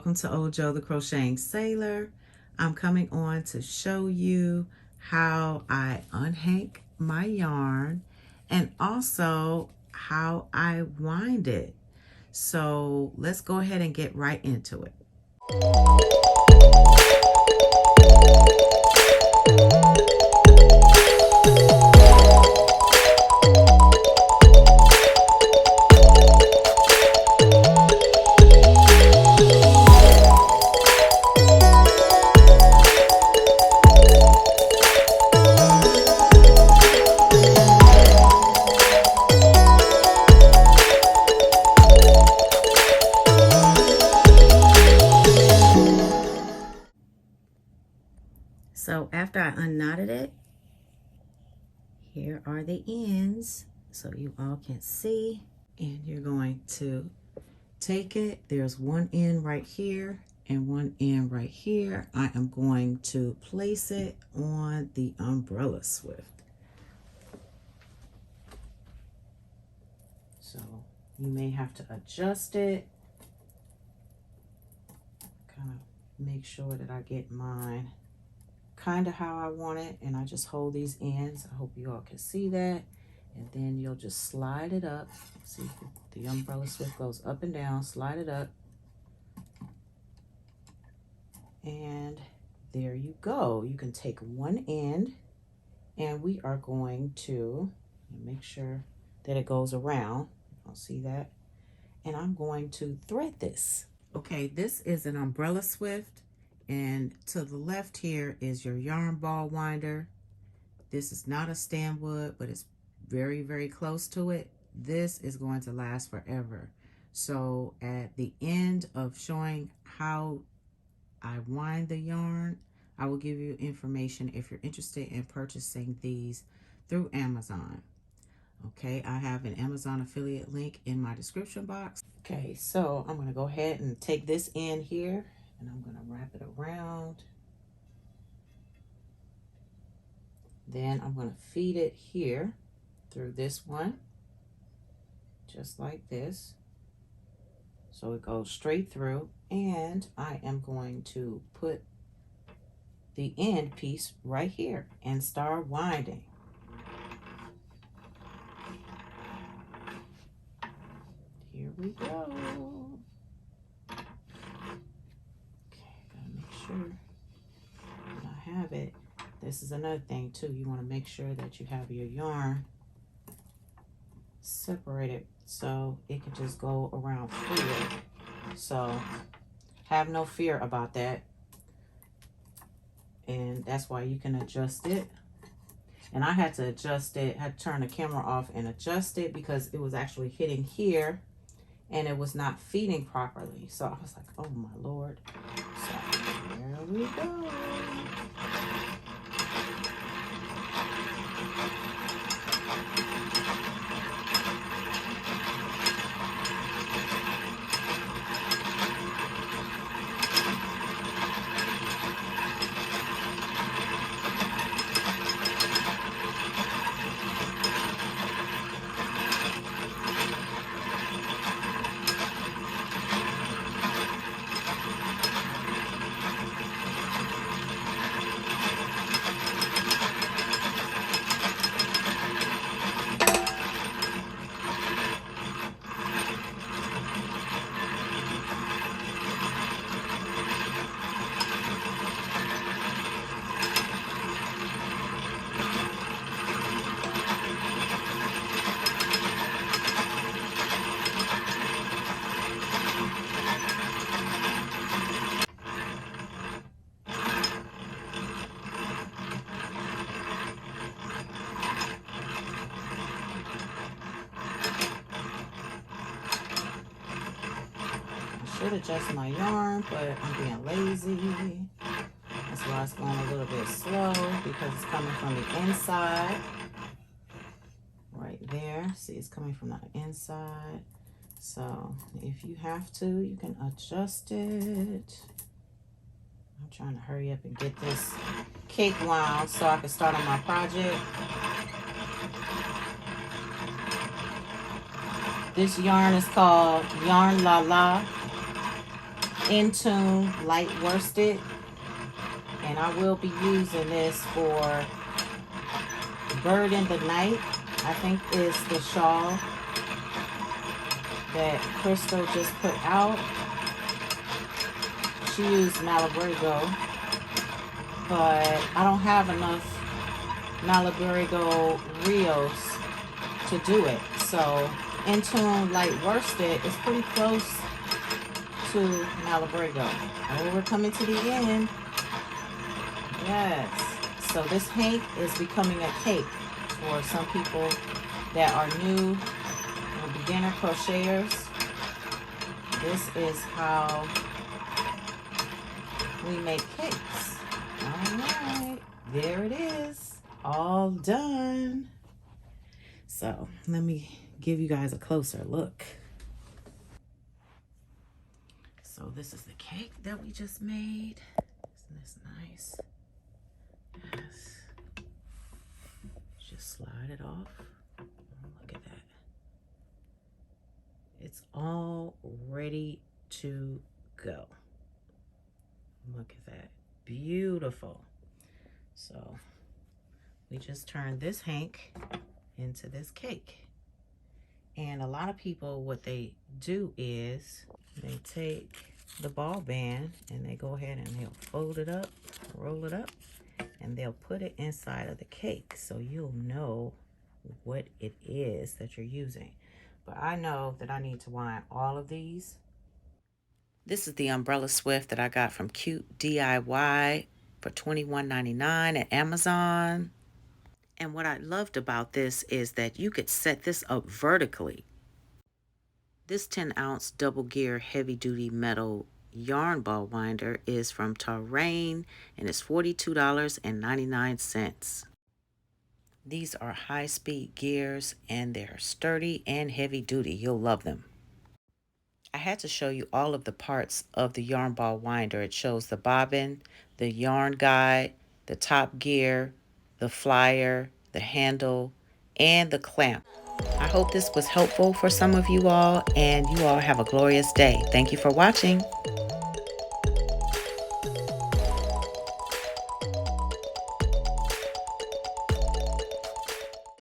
welcome to Old Joe the Crocheting Sailor. I'm coming on to show you how I unhank my yarn and also how I wind it. So let's go ahead and get right into it. So after I unknotted it, here are the ends so you all can see. And you're going to take it. There's one end right here and one end right here. I am going to place it on the umbrella swift. So you may have to adjust it. Kind of make sure that I get mine kind of how I want it, and I just hold these ends. I hope you all can see that. And then you'll just slide it up. See, the umbrella swift goes up and down. Slide it up, and there you go. You can take one end, and we are going to make sure that it goes around. I'll see that, and I'm going to thread this. Okay, this is an umbrella swift. And to the left here is your yarn ball winder. This is not a Stanwood, but it's very, very close to it. This is going to last forever. So at the end of showing how I wind the yarn, I will give you information if you're interested in purchasing these through Amazon. Okay, I have an Amazon affiliate link in my description box. Okay, so I'm going to go ahead and take this end here, and I'm going to wrap it around. Then I'm going to feed it here through this one, just like this. So it goes straight through, and I am going to put the end piece right here and start winding. Here we go. Sure I have it. This is another thing too. You want to make sure that you have your yarn separated so it can just go around freely. So have no fear about that. And that's why you can adjust it. And I had to adjust it, had to turn the camera off and adjust it because it was actually hitting here and it was not feeding properly. So I was like, oh my Lord. So there we go. Should adjust my yarn, but I'm being lazy. That's why it's going a little bit slow because it's coming from the inside. Right there. See, it's coming from the inside. So if you have to, you can adjust it. I'm trying to hurry up and get this cake wound so I can start on my project. This yarn is called Yarn La La. In-Tune light worsted, and I will be using this for Bird in the Night, I think is the shawl that Crystal just put out. She used Malabrigo, but I don't have enough Malabrigo Rios to do it. So In-Tune light worsted is pretty close to Malabrigo. Oh, we're coming to the end. Yes. So this hank is becoming a cake for some people that are new or beginner crocheters. This is how we make cakes. All right, there it is, all done. So let me give you guys a closer look. So this is the cake that we just made. Isn't this nice? Yes. Just slide it off. Oh, look at that. It's all ready to go. Look at that. Beautiful. So we just turned this hank into this cake. And a lot of people, what they do is they take the ball band and they go ahead and they'll fold it up, roll it up, and they'll put it inside of the cake so you'll know what it is that you're using. But I know that I need to wind all of these. This is the umbrella swift that I got from Cute DIY for $21.99 at Amazon. And what I loved about this is that you could set this up vertically. This 10-ounce double gear heavy duty metal yarn ball winder is from Terrain and it's $42.99. These are high-speed gears and they're sturdy and heavy duty. You'll love them. I had to show you all of the parts of the yarn ball winder. It shows the bobbin, the yarn guide, the top gear, the flyer, the handle, and the clamp. I hope this was helpful for some of you all, and you all have a glorious day. Thank you for watching.